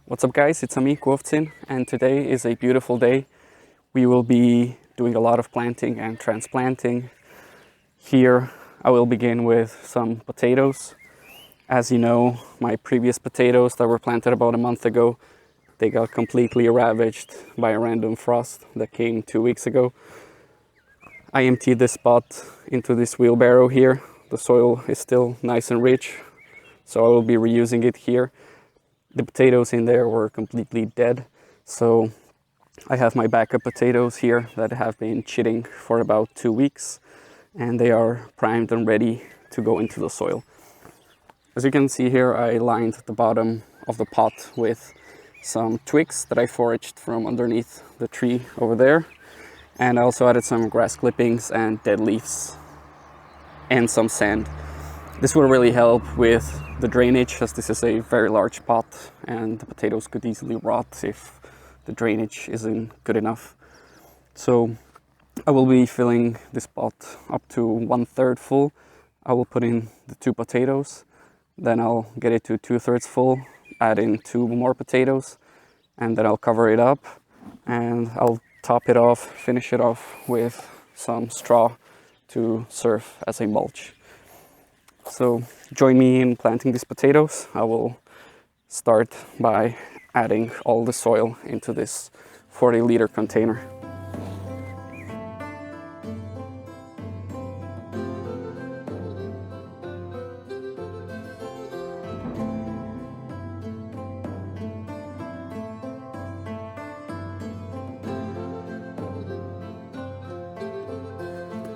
What's up guys, it's me, Kłowcyn, and today is a beautiful day. We will be doing a lot of planting and transplanting. Here I will begin with some potatoes. As you know, my previous potatoes that were planted about a month ago, they got completely ravaged by a random frost that came 2 weeks ago. I emptied this spot into this wheelbarrow here. The soil is still nice and rich, so I will be reusing it here. The potatoes in there were completely dead, so I have my backup potatoes here that have been chitting for about 2 weeks, and they are primed and ready to go into the soil. As you can see here, I lined the bottom of the pot with some twigs that I foraged from underneath the tree over there, and I also added some grass clippings and dead leaves and some sand. This will really help with the drainage, as this is a very large pot and the potatoes could easily rot if the drainage isn't good enough. So I will be filling this pot up to 1/3 full. I will put in the 2 potatoes, then I'll get it to 2/3 full, add in 2 more potatoes, and then I'll cover it up and I'll top it off, finish it off with some straw to serve as a mulch. So join me in planting these potatoes. I will start by adding all the soil into this 40-liter container.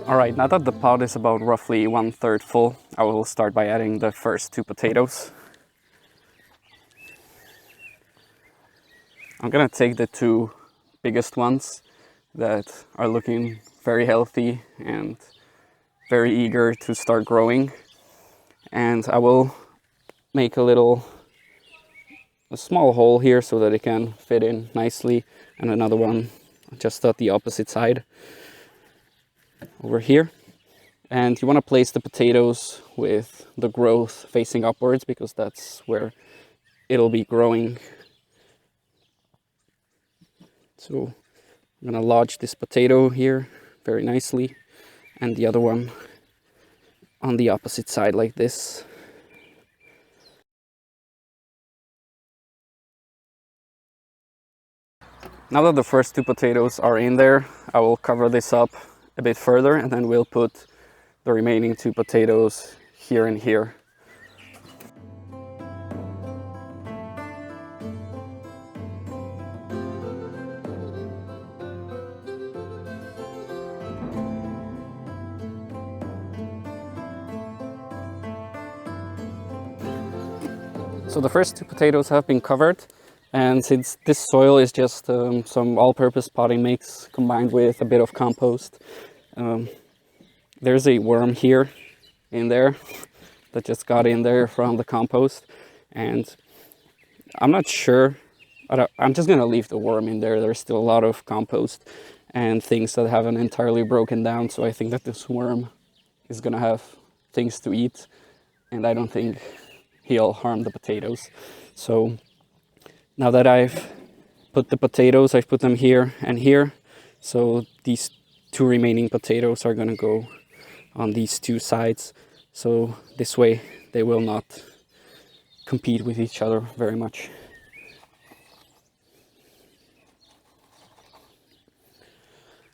Alright, now that the pot is about roughly 1/3 full, I will start by adding the first 2 potatoes. I'm gonna take the 2 biggest ones that are looking very healthy and very eager to start growing, and I will make a small hole here so that it can fit in nicely, and another one just at the opposite side over here. And you want to place the potatoes with the growth facing upwards, because that's where it'll be growing. So I'm going to lodge this potato here very nicely, and the other one on the opposite side like this. Now that the first 2 potatoes are in there, I will cover this up a bit further, and then we'll put the remaining 2 potatoes here and here. So the first 2 potatoes have been covered, and since this soil is just some all-purpose potting mix combined with a bit of compost, there's a worm here in there that just got in there from the compost, and I'm not sure. I'm just gonna leave the worm in there. There's still a lot of compost and things that haven't entirely broken down, so I think that this worm is gonna have things to eat, and I don't think he'll harm the potatoes. So now that I've put the potatoes, I've put them here and here, so these 2 remaining potatoes are gonna go on these 2 sides, so this way they will not compete with each other very much.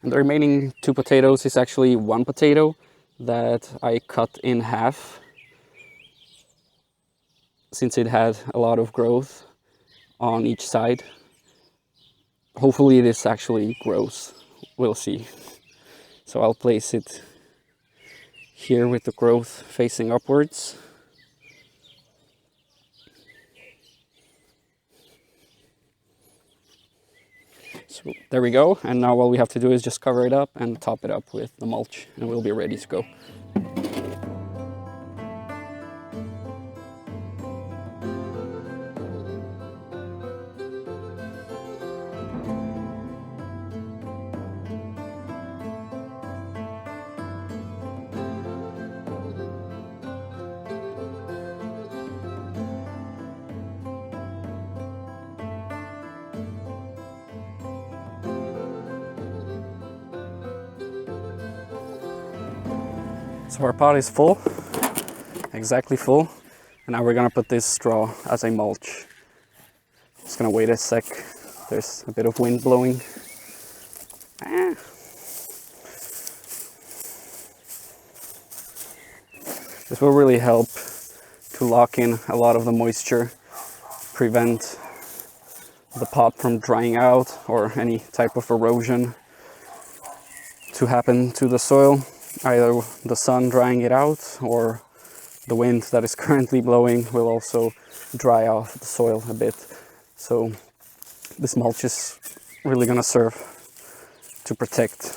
And the remaining 2 potatoes is actually 1 potato that I cut in half, since it had a lot of growth on each side. Hopefully this actually grows, we'll see. So I'll place it here with the growth facing upwards. So there we go, and now all we have to do is just cover it up and top it up with the mulch, and we'll be ready to go. So our pot is full, exactly full. And now we're gonna put this straw as a mulch. Just gonna wait a sec. There's a bit of wind blowing. This will really help to lock in a lot of the moisture, prevent the pot from drying out or any type of erosion to happen to the soil. Either the sun drying it out or the wind that is currently blowing will also dry off the soil a bit. So this mulch is really gonna serve to protect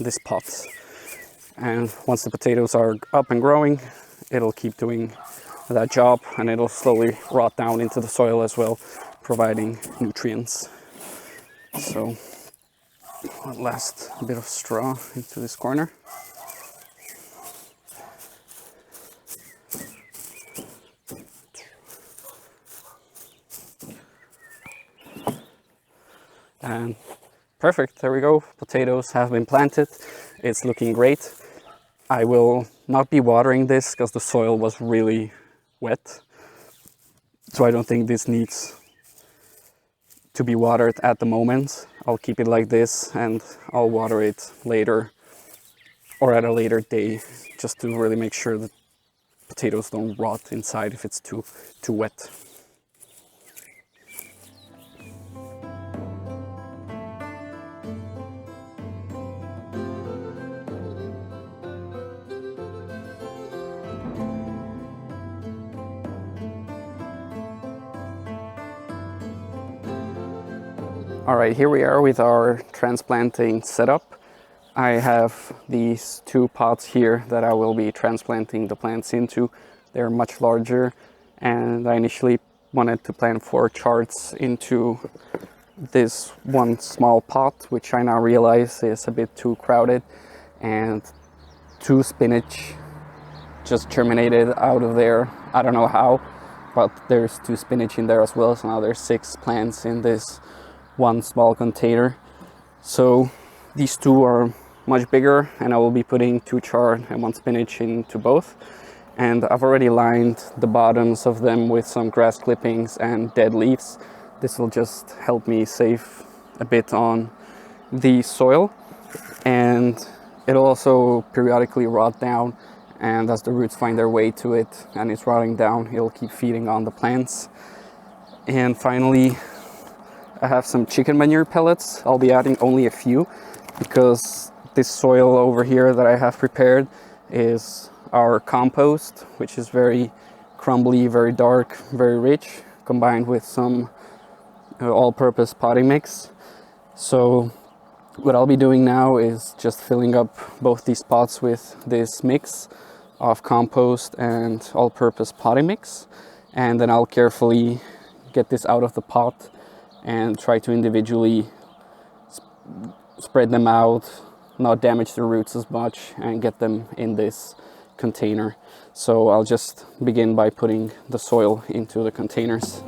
this pot. And once the potatoes are up and growing, it'll keep doing that job, and it'll slowly rot down into the soil as well, providing nutrients. So one last bit of straw into this corner. And perfect, there we go. Potatoes have been planted. It's looking great. I will not be watering this because the soil was really wet. So I don't think this needs to be watered at the moment. I'll keep it like this and I'll water it later or at a later day, just to really make sure that potatoes don't rot inside if it's too wet. All right, here we are with our transplanting setup. I have these 2 pots here that I will be transplanting the plants into. They're much larger, and I initially wanted to plant 4 charts into this one small pot, which I now realize is a bit too crowded, and 2 spinach just germinated out of there. I don't know how, but there's 2 spinach in there as well, so now there's 6 plants in this one small container. So these 2 are much bigger, and I will be putting 2 chard and 1 spinach into both. And I've already lined the bottoms of them with some grass clippings and dead leaves. This will just help me save a bit on the soil, and it'll also periodically rot down, and as the roots find their way to it and it's rotting down, it'll keep feeding on the plants. And finally, I have some chicken manure pellets. I'll be adding only a few because this soil over here that I have prepared is our compost, which is very crumbly, very dark, very rich, combined with some all-purpose potting mix. So what I'll be doing now is just filling up both these pots with this mix of compost and all-purpose potting mix, and then I'll carefully get this out of the pot and try to individually spread them out, not damage the roots as much, and get them in this container. So I'll just begin by putting the soil into the containers.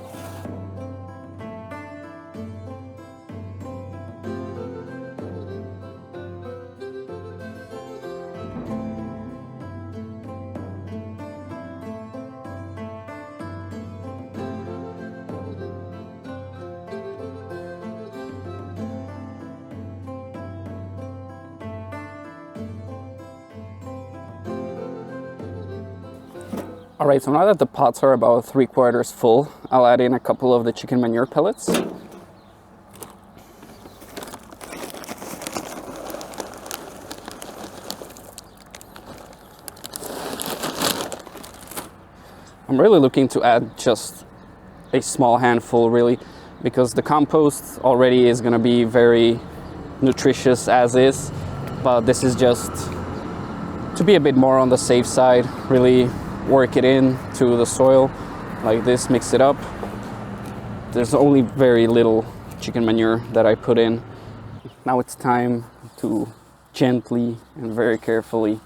All right, so now that the pots are about 3/4 full, I'll add in a couple of the chicken manure pellets. I'm really looking to add just a small handful, really, because the compost already is going to be very nutritious as is, but this is just to be a bit more on the safe side, really work it in to the soil like this, mix it up. There's only very little chicken manure that I put in. Now it's time to gently and very carefully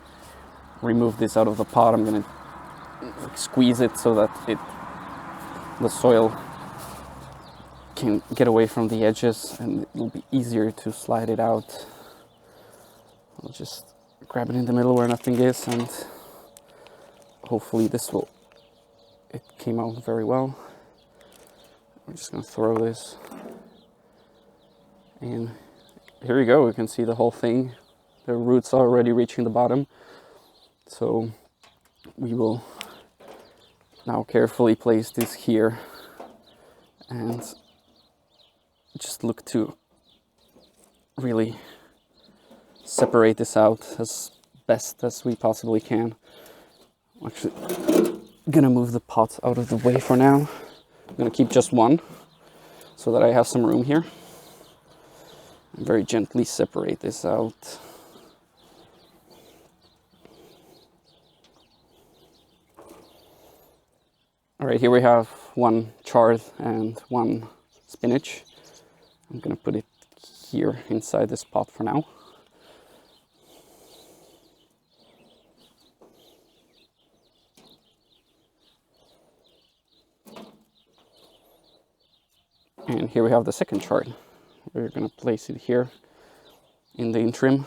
remove this out of the pot. I'm gonna squeeze it so that the soil can get away from the edges and it'll be easier to slide it out. I'll just grab it in the middle where nothing is and hopefully it came out very well. I'm just gonna throw this, and here you go. You can see the whole thing. The roots are already reaching the bottom. So we will now carefully place this here and just look to really separate this out as best as we possibly can. I'm actually gonna move the pot out of the way for now. I'm gonna keep just one so that I have some room here. And very gently separate this out. All right, here we have one chard and one spinach. I'm gonna put it here inside this pot for now. And here we have the second chard. We're gonna place it here in the interim.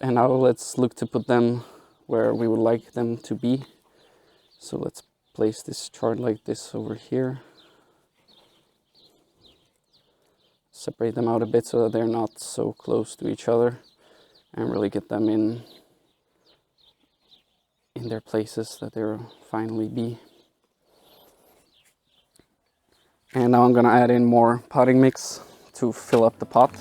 And now let's look to put them where we would like them to be. So let's place this chard like this over here. Separate them out a bit so that they're not so close to each other, and really get them in their places that they'll finally be. And now I'm gonna add in more potting mix to fill up the pot.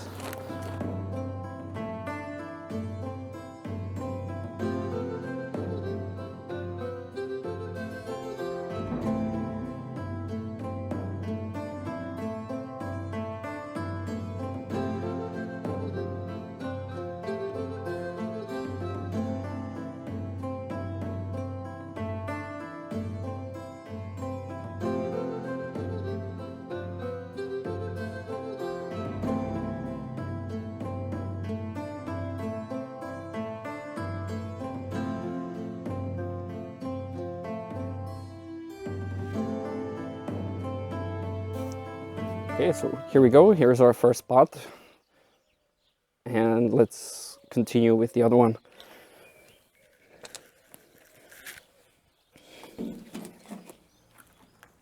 Okay, so here we go. Here's our first pot. And let's continue with the other one.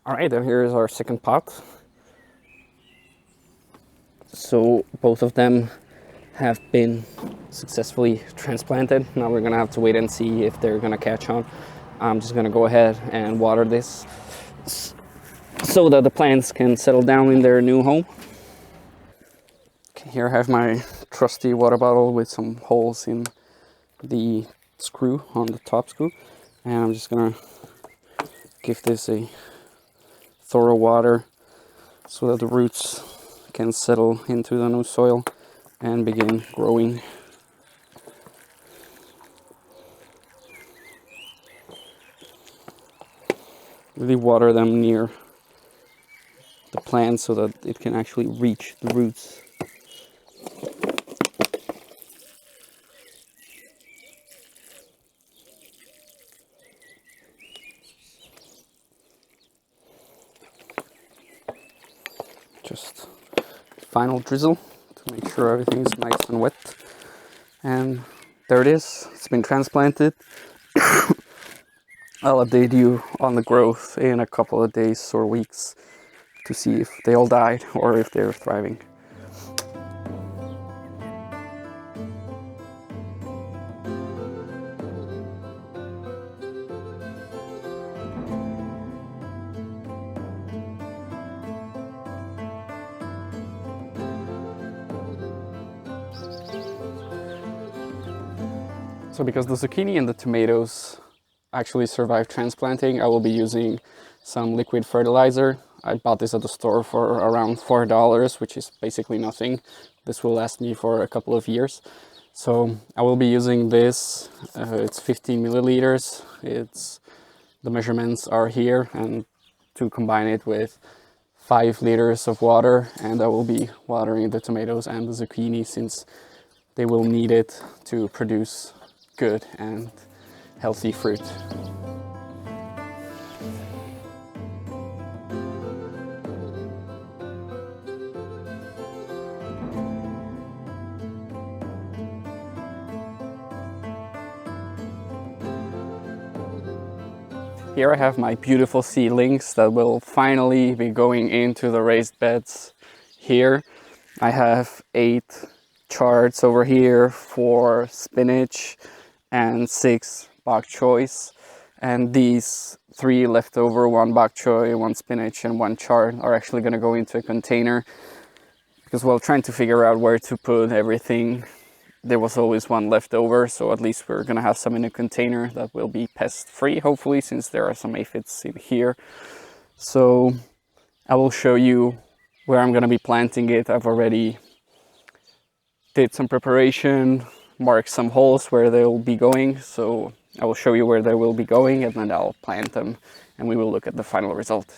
All right, and here's our second pot. So both of them have been successfully transplanted. Now we're gonna have to wait and see if they're gonna catch on. I'm just gonna go ahead and water this so that the plants can settle down in their new home. Okay, here I have my trusty water bottle with some holes in the screw, on the top screw, and I'm just gonna give this a thorough water so that the roots can settle into the new soil and begin growing. Really water them near the plant so that it can actually reach the roots. Just final drizzle to make sure everything is nice and wet. And there it is. It's been transplanted. I'll update you on the growth in a couple of days or weeks to see if they all died or if they're thriving. So because the zucchini and the tomatoes actually survive transplanting, I will be using some liquid fertilizer. I bought this at the store for around $4, which is basically nothing. This will last me for a couple of years. So I will be using this. It's 15 milliliters. The measurements are here, and to combine it with 5 liters of water, and I will be watering the tomatoes and the zucchini since they will need it to produce good and healthy fruit. Here I have my beautiful seedlings that will finally be going into the raised beds here. I have 8 charts over here for spinach and 6 bok choys. And these 3 leftover, 1 bok choy, 1 spinach and 1 chard are actually going to go into a container. Because while trying to figure out where to put everything, there was always 1 left over, so at least we're gonna have some in a container that will be pest free, hopefully, since there are some aphids in here. So I will show you where I'm gonna be planting it. I've already did some preparation, marked some holes where they will be going, so I will show you where they will be going and then I'll plant them and we will look at the final result.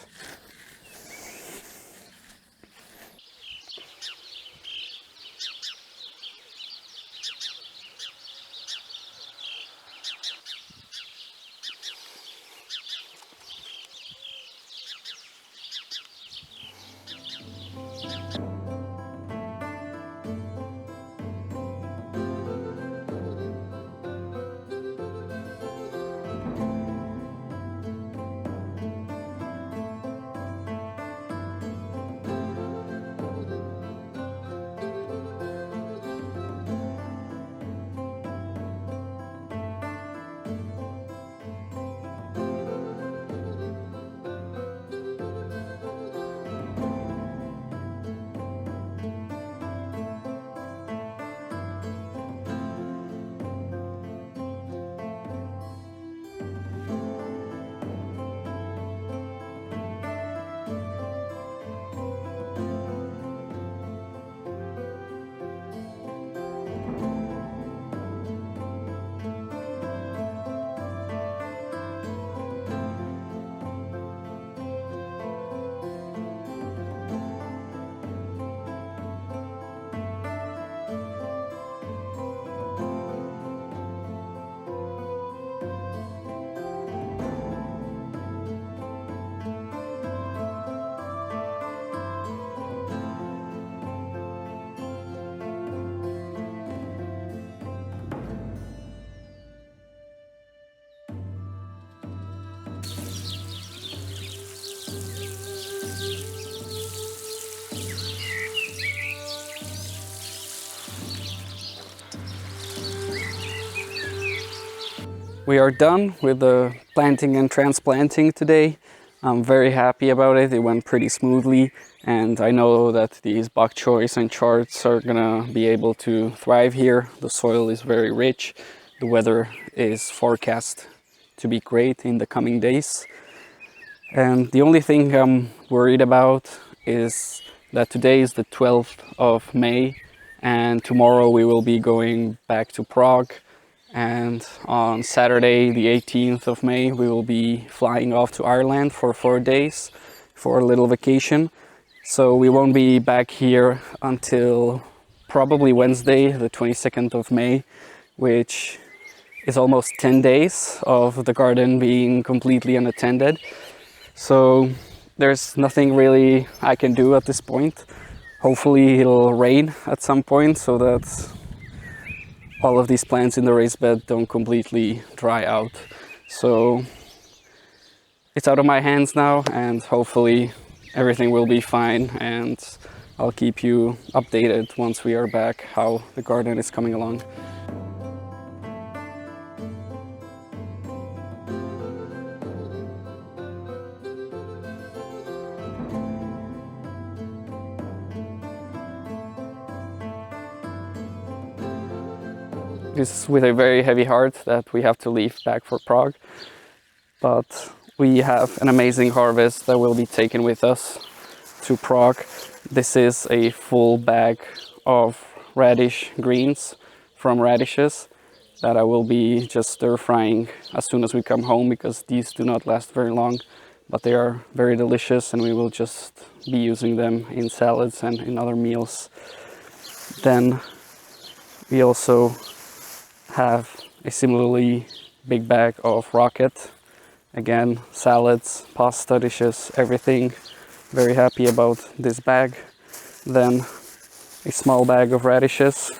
We are done with the planting and transplanting today. I'm very happy about it. It went pretty smoothly, and I know that these bok choys and charts are gonna be able to thrive here. The soil is very rich. The weather is forecast to be great in the coming days. And the only thing I'm worried about is that today is the 12th of May, and tomorrow we will be going back to Prague. And on Saturday, the 18th of May, we will be flying off to Ireland for 4 days for a little vacation. So we won't be back here until probably Wednesday, the 22nd of May, which is almost 10 days of the garden being completely unattended. So there's nothing really I can do at this point. Hopefully it'll rain at some point so that all of these plants in the raised bed don't completely dry out. So it's out of my hands now, and hopefully everything will be fine, and I'll keep you updated once we are back how the garden is coming along. It's with a very heavy heart that we have to leave back for Prague, but we have an amazing harvest that will be taken with us to Prague. This is a full bag of radish greens from radishes that I will be just stir frying as soon as we come home, because these do not last very long, but they are very delicious and we will just be using them in salads and in other meals. Then we also have a similarly big bag of rocket. Again, salads, pasta dishes, everything. Very happy about this bag. Then a small bag of radishes.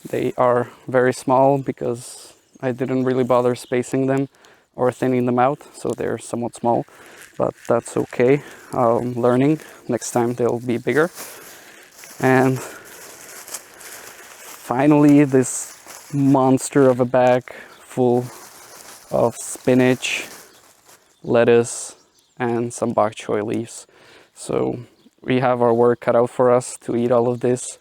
They are very small because I didn't really bother spacing them. or thinning them out, so they're somewhat small, but that's okay. I'm learning. Next time they'll be bigger. And finally, this monster of a bag full of spinach, lettuce, and some bok choy leaves. So we have our work cut out for us to eat all of this.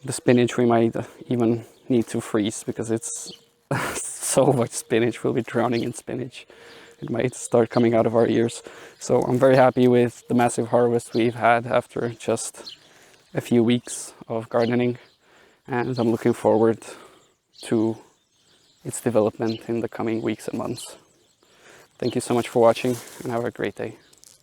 The spinach we might even need to freeze because it's so much spinach. We'll be drowning in spinach. It might start coming out of our ears. So I'm very happy with the massive harvest we've had after just a few weeks of gardening, and I'm looking forward to its development in the coming weeks and months. Thank you so much for watching, and have a great day.